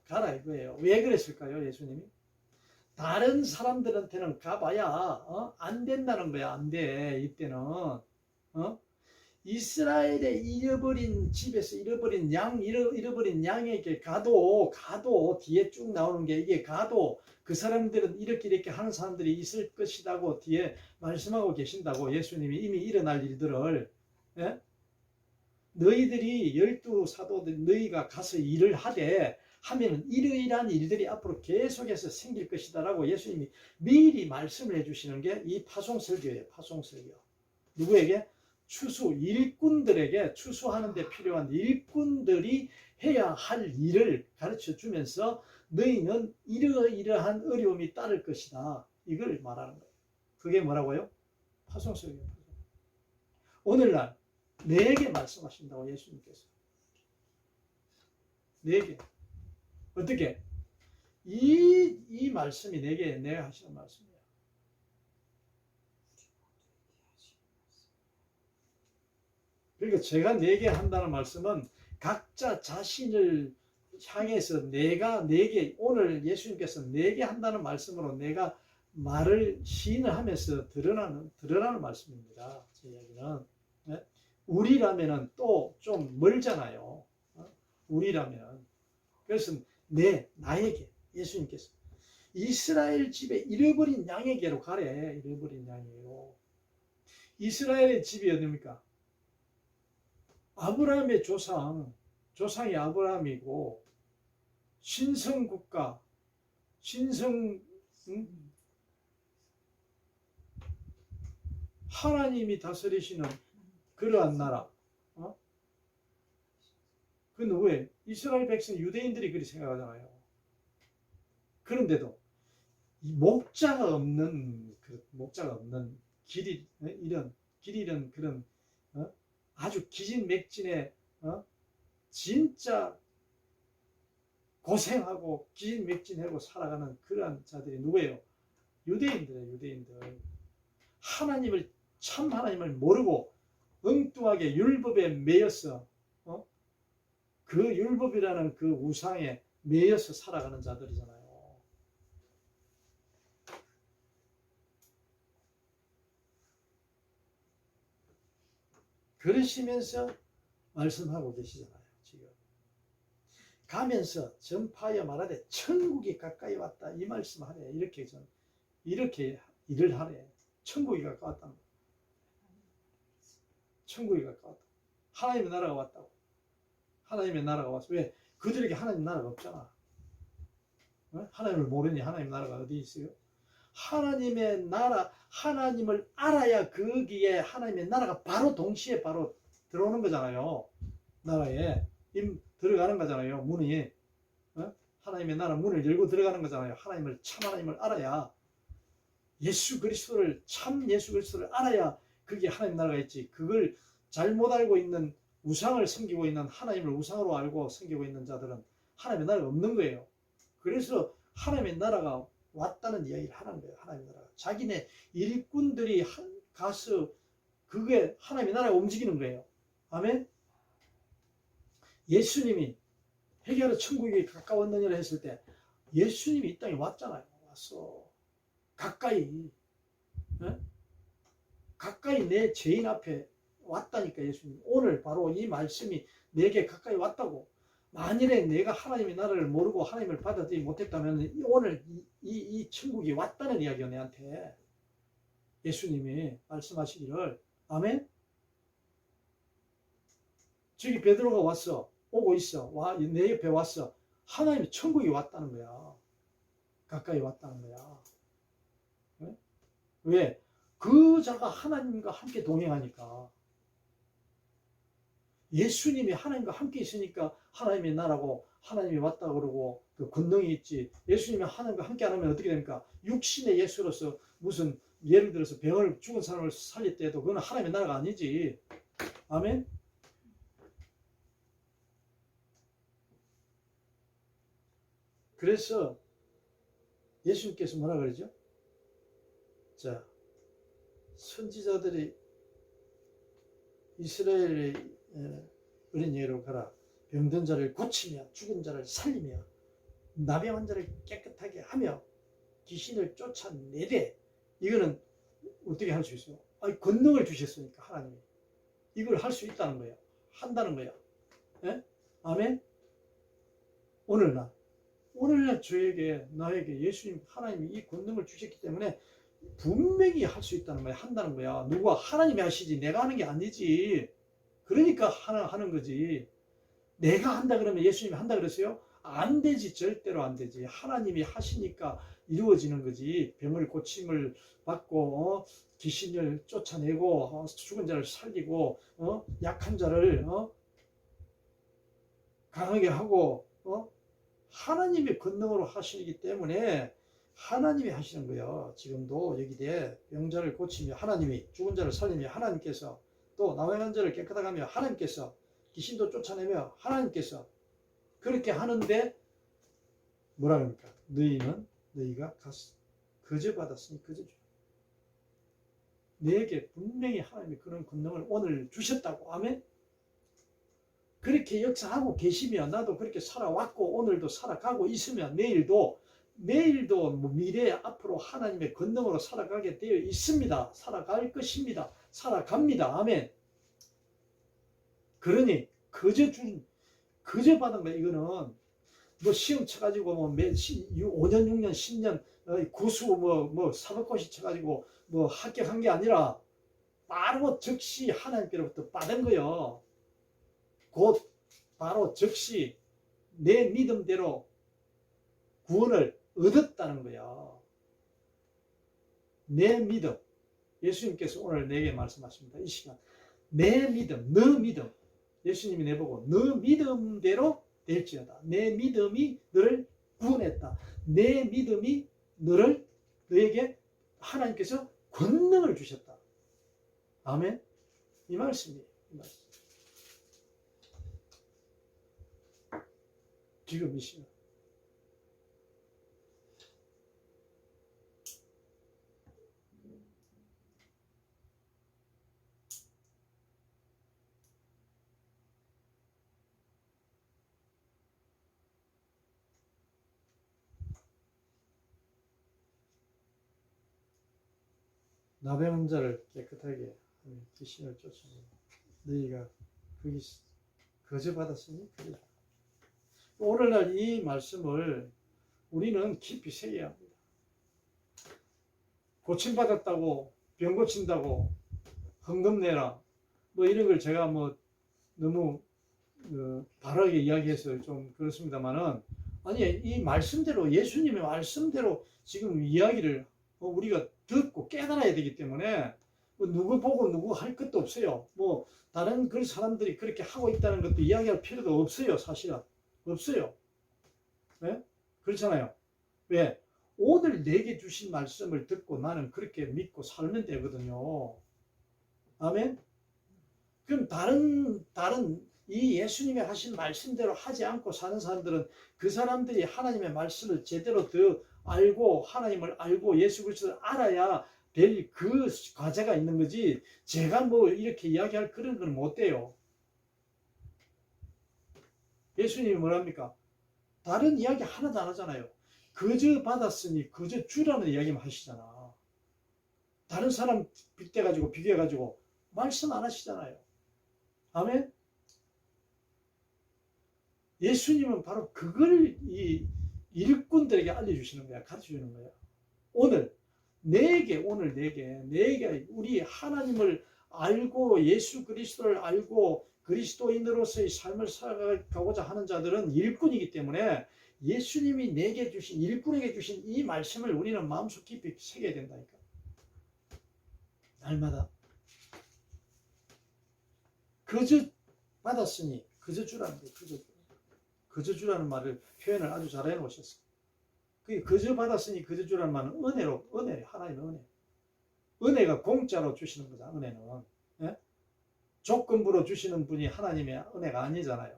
가라 이거예요. 왜 그랬을까요? 예수님이 다른 사람들한테는 가봐야 안 된다는 거야. 안 돼. 이때는 이스라엘의 잃어버린 집에서 잃어버린 양에게 가도 뒤에 쭉 나오는 게 이게 가도 그 사람들은 이렇게 하는 사람들이 있을 것이라고 뒤에 말씀하고 계신다고. 예수님이 이미 일어날 일들을. 예? 너희들이 12사도들 너희가 가서 일을 하되 하면 이러이러한 일들이 앞으로 계속해서 생길 것이다 라고 예수님이 미리 말씀을 해주시는 게 이 파송설교예요. 파송설교. 누구에게? 일꾼들에게 추수하는 데 필요한 일꾼들이 해야 할 일을 가르쳐 주면서 너희는 이러이러한 어려움이 따를 것이다. 이걸 말하는 거예요. 그게 뭐라고요? 파송설교. 오늘날 내게 말씀하신다고 예수님께서. 내게. 어떻게? 이 말씀이 내가 하시는 말씀이야. 그러니까 제가 내게 한다는 말씀은 각자 자신을 향해서 내게 오늘 예수님께서 내게 한다는 말씀으로 내가 말을 시인을 하면서 드러나는 말씀입니다. 제 이야기는. 네? 우리라면은 또 좀 멀잖아요. 우리라면. 그래서 나에게 예수님께서 이스라엘 집에 잃어버린 양에게로 가래. 잃어버린 양이에요. 이스라엘의 집이 어디입니까? 아브라함의 조상이 아브라함이고 신성국가, 하나님이 다스리시는 그러한 나라. 그 누구예요? 이스라엘 백성 유대인들이 그리 생각하잖아요. 그런데도 이 목자가 없는 길 잃은 그런 아주 기진맥진의 진짜 고생하고 기진맥진하고 살아가는 그러한 자들이 누구예요? 유대인들이에요. 유대인들. 참 하나님을 모르고 엉뚱하게 율법에 매여서 그 율법이라는 그 우상에 매여서 살아가는 자들이잖아요. 그러시면서 말씀하고 계시잖아요. 지금 가면서 전파하여 말하되 천국이 가까이 왔다 이 말씀하래. 이렇게 일을 하래. 천국이 가까웠다는 거예요. 천국이 가까웠다. 하나님의 나라가 왔다고. 하나님의 나라가 왔어. 왜? 그들에게 하나님 나라가 없잖아. 하나님을 모르니 하나님 나라가 어디 있어요? 하나님의 나라, 하나님을 알아야 거기에 하나님의 나라가 바로 동시에 바로 들어오는 거잖아요. 나라에 들어가는 거잖아요. 문이. 하나님의 나라 문을 열고 들어가는 거잖아요. 참 하나님을 알아야 참 예수 그리스도를 알아야 그게 하나님 나라가 있지. 그걸 잘못 알고 있는 우상을 섬기고 있는 하나님을 우상으로 알고 섬기고 있는 자들은 하나님의 나라가 없는 거예요. 그래서 하나님의 나라가 왔다는 이야기를 하는 거예요. 하나님의 나라가. 자기네 일꾼들이 가서 그게 하나님의 나라가 움직이는 거예요. 아멘? 예수님이 회개하러 천국이 가까웠느니라 했을 때 예수님이 이 땅에 왔잖아요. 왔어. 가까이. 가까이 내 죄인 앞에 왔다니까 예수님. 오늘 바로 이 말씀이 내게 가까이 왔다고. 만일에 내가 하나님의 나라를 모르고 하나님을 받아들이지 못했다면 오늘 이 천국이 왔다는 이야기야 내한테. 예수님이 말씀하시기를. 아멘? 저기 베드로가 왔어. 오고 있어. 내 옆에 왔어. 하나님의 천국이 왔다는 거야. 가까이 왔다는 거야. 왜? 그 자가 하나님과 함께 동행하니까. 예수님이 하나님과 함께 있으니까 하나님의 나라고 하나님이 왔다 그러고 그 권능이 있지. 예수님이 하나님과 함께 안 하면 어떻게 됩니까? 육신의 예수로서 무슨 예를 들어서 죽은 사람을 살릴 때도 그건 하나님의 나라가 아니지. 아멘? 그래서 예수님께서 뭐라 그러죠? 자, 선지자들이 이스라엘의 어린 예로 가라. 병든 자를 고치며 죽은 자를 살리며 나병한 자를 깨끗하게 하며 귀신을 쫓아내되. 이거는 어떻게 할 수 있어요? 권능을 주셨으니까 하나님이 이걸 할 수 있다는 거예요. 한다는 거예요. 예? 아멘? 오늘날 저에게 나에게 예수님 하나님이 이 권능을 주셨기 때문에 분명히 할 수 있다는 거야. 한다는 거야. 누가? 하나님이 하시지 내가 하는 게 아니지. 그러니까 하는 거지. 내가 한다 그러면 예수님이 한다 그랬어요? 안 되지. 절대로 안 되지. 하나님이 하시니까 이루어지는 거지. 병을 고침을 받고 귀신을 쫓아내고 죽은 자를 살리고 약한 자를 강하게 하고 하나님의 권능으로 하시기 때문에 하나님이 하시는 거예요. 지금도 여기에 병자를 고치며 하나님이, 죽은 자를 살리며 하나님께서, 또 나병한 자를 깨끗하게 하며 하나님께서, 귀신도 쫓아내며 하나님께서 그렇게 하는데 뭐라 그럽니까? 너희가 거저 받았으니 거저 줘. 내게 분명히 하나님이 그런 권능을 오늘 주셨다고. 아멘? 그렇게 역사하고 계시며 나도 그렇게 살아왔고 오늘도 살아가고 있으며 내일도 미래 앞으로 하나님의 권능으로 살아가게 되어 있습니다. 살아갈 것입니다. 살아갑니다. 아멘. 그러니 거저 받은 거 이거는 뭐 시험 쳐가지고 뭐 5년, 6년, 10년 구수 뭐 사법고시 쳐가지고 뭐 합격한 게 아니라 바로 즉시 하나님께로부터 받은 거요. 곧 바로 즉시 내 믿음대로 구원을 얻었다는 거야. 내 믿음. 예수님께서 오늘 내게 말씀하십니다. 이 시간. 내 믿음, 너 믿음. 예수님이 내보고 너 믿음대로 될지어다. 내 믿음이 너를 구원했다. 내 믿음이 너에게 하나님께서 권능을 주셨다. 아멘. 이 말씀이에요. 이 말씀. 지금 이 시간. 나병 자를 깨끗하게 하며 귀신을 쫓아내고 너희가 거기 거저 받았으니 그래. 오늘날 이 말씀을 우리는 깊이 새겨야 합니다. 고침받았다고 병 고친다고 헌금 내라 뭐 이런 걸 제가 뭐 너무 바르게 이야기해서 좀 그렇습니다만은 아니 이 말씀대로 예수님의 말씀대로 지금 이야기를 우리가 듣고 깨달아야 되기 때문에 뭐 누구 보고 누구 할 것도 없어요. 뭐 다른 그 사람들이 그렇게 하고 있다는 것도 이야기할 필요도 없어요. 사실은 없어요. 네? 그렇잖아요. 왜? 오늘 내게 주신 말씀을 듣고 나는 그렇게 믿고 살면 되거든요. 아멘. 그럼 다른 이 예수님이 하신 말씀대로 하지 않고 사는 사람들은 그 사람들이 하나님의 말씀을 제대로 더 알고 하나님을 알고 예수 그리스도를 알아야 될 그 과제가 있는 거지 제가 뭐 이렇게 이야기할 그런 건 못 돼요. 예수님이 뭐랍니까? 다른 이야기 하나도 안 하잖아요. 그저 받았으니 그저 주라는 이야기만 하시잖아. 다른 사람 빗대가지고 비교해가지고 말씀 안 하시잖아요. 아멘? 예수님은 바로 그걸 이 일꾼들에게 알려주시는 거야. 가르쳐주는 거야. 오늘 내게 우리 하나님을 알고 예수 그리스도를 알고 그리스도인으로서의 삶을 살아가고자 하는 자들은 일꾼이기 때문에 예수님이 내게 주신 일꾼에게 주신 이 말씀을 우리는 마음속 깊이 새겨야 된다니까. 날마다 그저 받았으니 그저 주라는 거예요. 그저 주라는 말을 표현을 아주 잘 해놓으셨어요. 그게 그저 받았으니 그저 주라는 말은 은혜래. 하나님의 은혜. 은혜가 공짜로 주시는 거잖아. 은혜는. 예? 조건부로 주시는 분이 하나님의 은혜가 아니잖아요.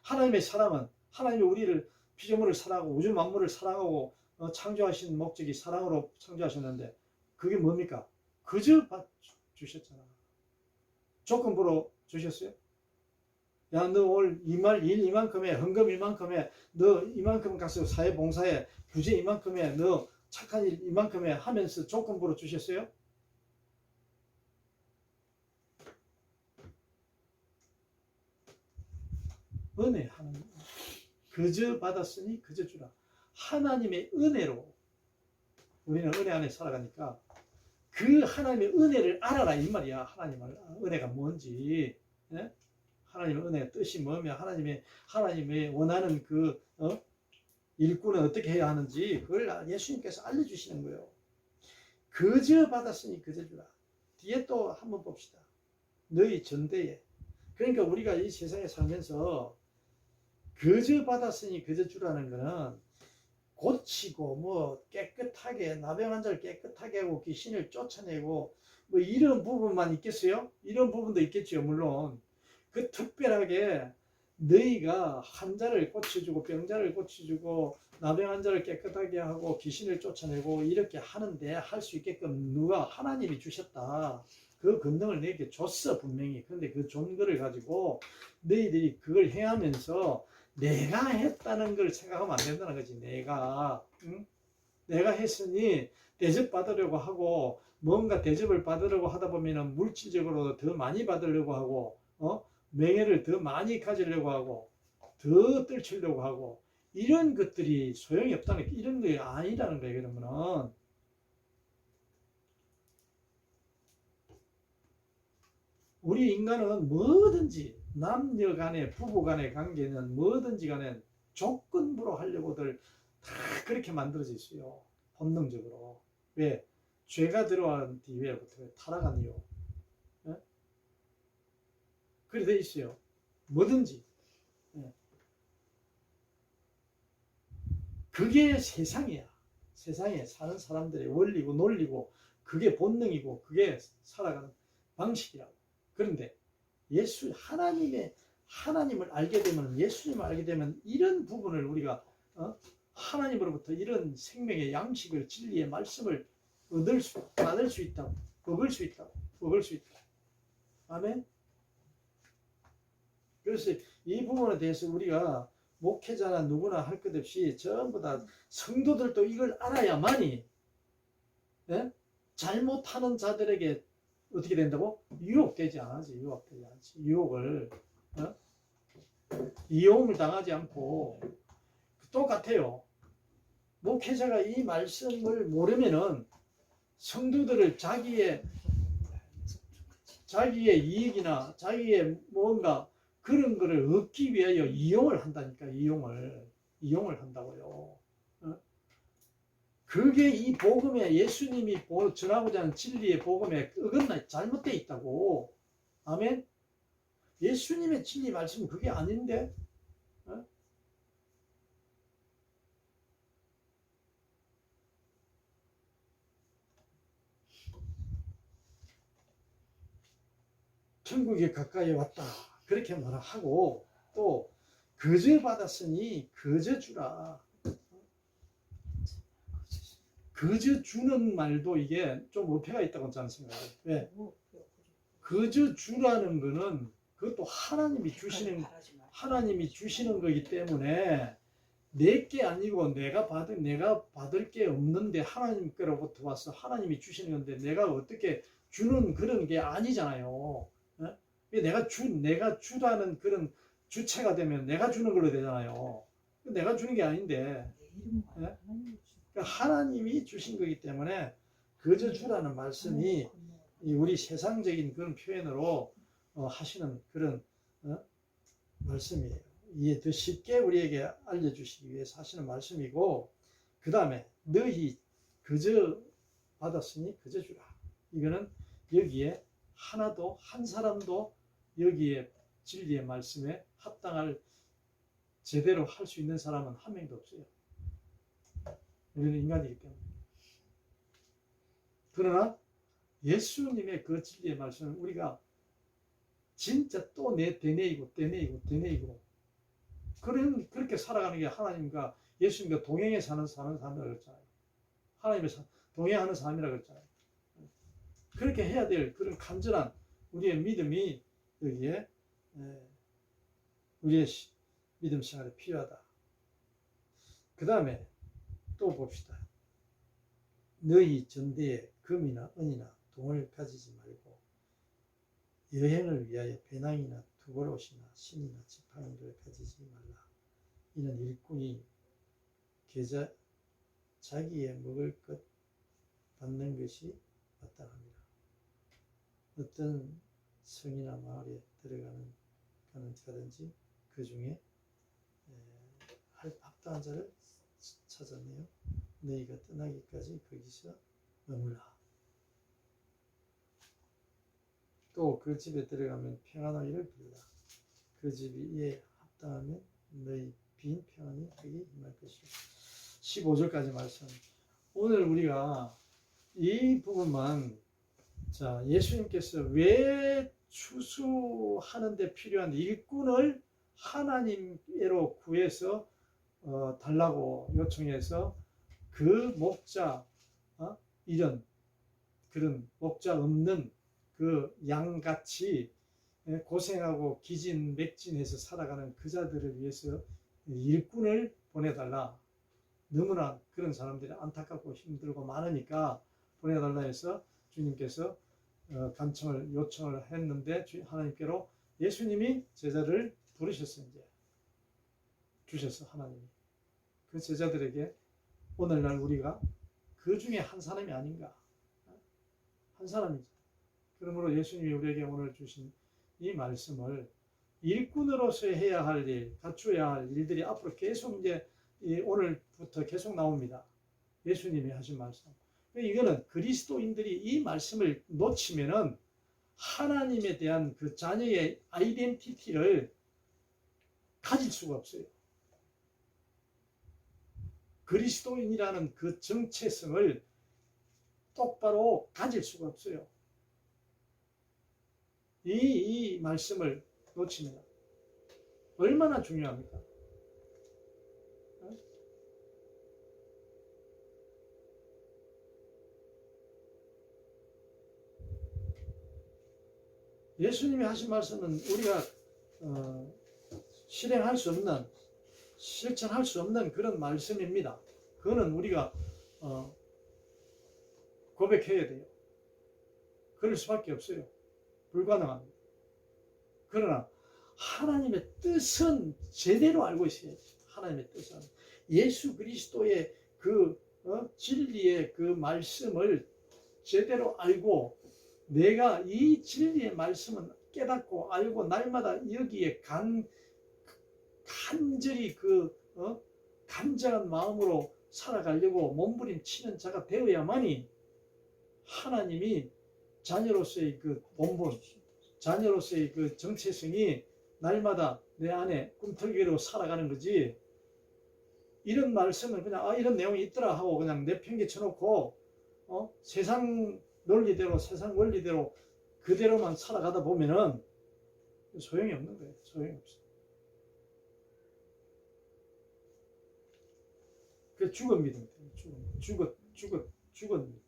하나님의 사랑은 하나님이 우리를 피조물을 사랑하고 우주 만물을 사랑하고 창조하신 목적이 사랑으로 창조하셨는데 그게 뭡니까? 그저 주셨잖아. 조건부로 주셨어요? 야, 너 오늘 일 이만큼 해, 헌금 이만큼 해, 너 이만큼 가서 사회 봉사해, 부재 이만큼 해, 너 착한 일 이만큼 해 하면서 조건부로 주셨어요? 은혜 하나님. 그저 받았으니 그저 주라. 하나님의 은혜로 우리는 은혜 안에 살아가니까 그 하나님의 은혜를 알아라 이 말이야. 하나님의 은혜가 뭔지. 예? 하나님의 은혜의 뜻이 뭐며 하나님의 원하는 그 일꾼은 어떻게 해야 하는지 그걸 예수님께서 알려주시는 거예요. 그저 받았으니 그저 주라. 뒤에 또 한번 봅시다. 너희 전대에. 그러니까 우리가 이 세상에 살면서 그저 받았으니 그저 주라는 거는 고치고 뭐 깨끗하게 나병 환자를 깨끗하게 하고 귀신을 쫓아내고 뭐 이런 부분만 있겠어요? 이런 부분도 있겠죠. 물론 그 특별하게 너희가 환자를 고쳐주고 병자를 고쳐주고 나병 환자를 깨끗하게 하고 귀신을 쫓아내고 이렇게 하는데 할 수 있게끔 누가 하나님이 주셨다. 그 권능을 내게 줬어 분명히. 그런데 그 좋은 거를 가지고 너희들이 그걸 행하면서 내가 했다는 걸 생각하면 안 된다는 거지. 내가 했으니 대접 받으려고 하고 뭔가 대접을 받으려고 하다 보면은 물질적으로 더 많이 받으려고 하고 명예를 더 많이 가지려고 하고 더 떨치려고 하고 이런 것들이 소용이 없다는 게 이런 게 아니라는 거예요. 그러면은 우리 인간은 뭐든지 남녀 간의 부부 간의 관계는 뭐든지 간에 조건부로 하려고들 다 그렇게 만들어져 있어요. 본능적으로. 왜? 죄가 들어간 뒤에부터 타락한 이유. 예? 그래 돼 있어요. 뭐든지. 예. 그게 세상이야. 세상에 사는 사람들의 원리고 논리고 그게 본능이고 그게 살아가는 방식이라고. 그런데 하나님을 알게 되면, 예수님을 알게 되면 이런 부분을 우리가 하나님으로부터 이런 생명의 양식을, 진리의 말씀을 받을 수 있다고, 먹을 수 있다고. 아멘. 그래서 이 부분에 대해서 우리가 목회자나 누구나 할 것 없이 전부 다 성도들도 이걸 알아야만이, 예? 잘못하는 자들에게 어떻게 된다고? 유혹되지 않지. 유혹을, 이용을 당하지 않고. 똑같아요. 목회자가 이 말씀을 모르면은 성도들을 자기의 이익이나 자기의 뭔가 그런 거를 얻기 위하여 이용을 한다니까. 이용을 한다고요. 그게 이 복음에, 예수님이 전하고자 하는 진리의 복음에 어긋나 잘못되어 있다고. 아멘. 예수님의 진리 말씀은 그게 아닌데. 천국에 가까이 왔다. 그렇게 말하고, 또 거저 받았으니 거저 주라. 거저 주는 말도 이게 좀 어폐가 있다고 저는 생각해요. 왜? 거저 주라는 거는 그것도 하나님이 주시는 거기 때문에 내게 아니고 내가 받을 게 없는데 하나님께로부터 와서 하나님이 주시는 건데 내가 어떻게 주는 그런 게 아니잖아요. 내가 주라는 그런 주체가 되면 내가 주는 걸로 되잖아요. 내가 주는 게 아닌데. 하나님이 주신 거기 때문에 거저 주라는 말씀이 우리 세상적인 그런 표현으로 하시는 그런 말씀이에요. 이게 더 쉽게 우리에게 알려주시기 위해서 하시는 말씀이고, 그 다음에 너희 거저 받았으니 거저 주라. 이거는 여기에 한 사람도 여기에 진리의 말씀에 합당할 제대로 할 수 있는 사람은 한 명도 없어요. 우리는 인간이기 때문에. 그러나 예수님의 그 진리의 말씀을 우리가 진짜 또 되뇌이고 그렇게 살아가는 게 하나님과 예수님과 동행해 사는 사람이라고 그랬잖아요. 하나님과 동행하는 사람이라고 그랬잖아요. 그렇게 해야 될 그런 간절한 우리의 믿음이 여기에 우리의 믿음 생활에 필요하다. 그 다음에 또 봅시다. 너희 전대에 금이나 은이나 동을 가지지 말고 여행을 위하여 배낭이나 두벌옷이나 신이나 지팡이를 가지지 말라. 이는 일꾼이 자기의 먹을 것 받는 것이 마땅합니다. 어떤 성이나 마을에 가는 자든지 그 중에 합당한 자를 찾았네요. 너희가 떠나기까지 거기서 머물라. 또 그 집에 들어가면 평안하기를 빌라. 그 집이 이에 합당하면 너희 빈 평안이 거기 임할 것이라. 15절까지 말씀. 오늘 우리가 이 부분만, 자, 예수님께서 왜 추수하는 데 필요한 일꾼을 하나님께로 구해서 달라고 요청해서 그 목자, 이런 그런 목자 없는 그 양같이 고생하고 기진맥진해서 살아가는 그 자들을 위해서 일꾼을 보내달라. 너무나 그런 사람들이 안타깝고 힘들고 많으니까 보내달라 해서 주님께서 요청을 했는데 하나님께로 예수님이 제자를 부르셨어요. 이제 주셨어. 하나님이 그 제자들에게 오늘날 우리가 그 중에 한 사람이 아닌가. 한 사람이죠. 그러므로 예수님이 우리에게 오늘 주신 이 말씀을 일꾼으로서 해야 할 일, 갖춰야 할 일들이 앞으로 계속 이제 오늘부터 계속 나옵니다. 예수님이 하신 말씀. 이거는 그리스도인들이 이 말씀을 놓치면은 하나님에 대한 그 자녀의 아이덴티티를 가질 수가 없어요. 그리스도인이라는 그 정체성을 똑바로 가질 수가 없어요. 이 말씀을 놓칩니다. 얼마나 중요합니까? 예수님이 하신 말씀은 우리가 실행할 수 없는, 실천할 수 없는 그런 말씀입니다. 그거는 우리가 고백해야 돼요. 그럴 수밖에 없어요. 불가능합니다. 그러나 하나님의 뜻은 제대로 알고 있어야지. 하나님의 뜻은 예수 그리스도의 그 진리의 그 말씀을 제대로 알고 내가 이 진리의 말씀은 깨닫고 알고 날마다 여기에 간절히 간절한 마음으로 살아가려고 몸부림치는 자가 되어야만이 하나님이 자녀로서의 그 본분, 자녀로서의 그 정체성이 날마다 내 안에 꿈틀기로 살아가는 거지. 이런 말씀은 그냥 이런 내용이 있더라 하고 그냥 내팽개쳐놓고 세상 논리대로 세상 원리대로 그대로만 살아가다 보면은 소용이 없는 거예요. 소용이 없어. 그 죽은 믿음, 죽은 믿음.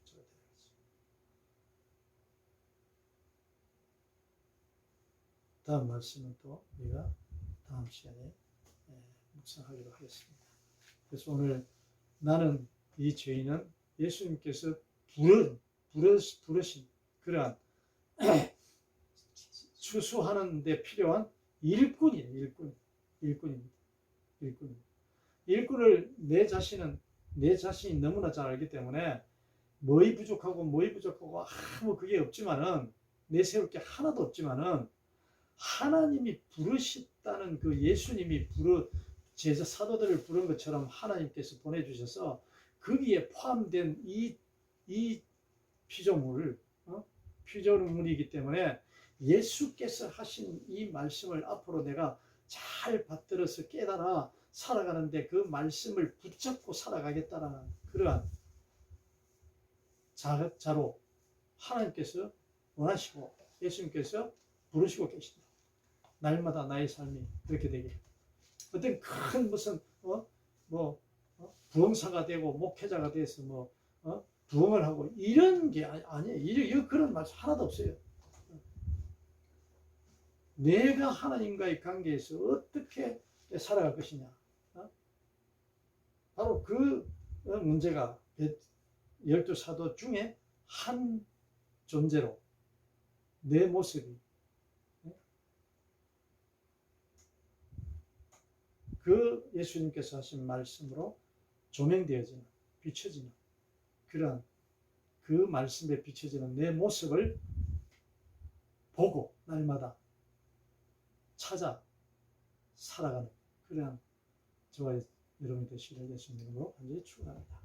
다음 말씀은 또 우리가 다음 시간에 묵상하기로 하겠습니다. 그래서 오늘 나는 이 죄인은 예수님께서 부르신 그러한 추수하는 데 필요한 일꾼이에요. 일꾼입니다. 일꾼을 내 자신이 너무나 잘 알기 때문에 뭐이 부족하고 아무 그게 없지만은 내세울 게 하나도 없지만은 하나님이 부르셨다는 그 예수님이 제자 사도들을 부른 것처럼 하나님께서 보내주셔서 거기에 포함된 이 피조물이기 때문에 예수께서 하신 이 말씀을 앞으로 내가 잘 받들어서 깨달아 살아가는데 그 말씀을 붙잡고 살아가겠다라는 그러한 자로 하나님께서 원하시고 예수님께서 부르시고 계신다. 날마다 나의 삶이 그렇게 되길. 어떤 큰 무슨 부흥사가 되고 목회자가 돼서 부흥을 하고 이런 게 아니에요. 그런 말씀 하나도 없어요. 내가 하나님과의 관계에서 어떻게 살아갈 것이냐. 바로 그 문제가 12사도 중에 한 존재로 내 모습이 그 예수님께서 하신 말씀으로 조명되어지는, 비춰지는 그런 그 말씀에 비춰지는 내 모습을 보고 날마다 찾아 살아가는 그런 저와 여러분이 되시기를 예수님으로 간절히 축원합니다.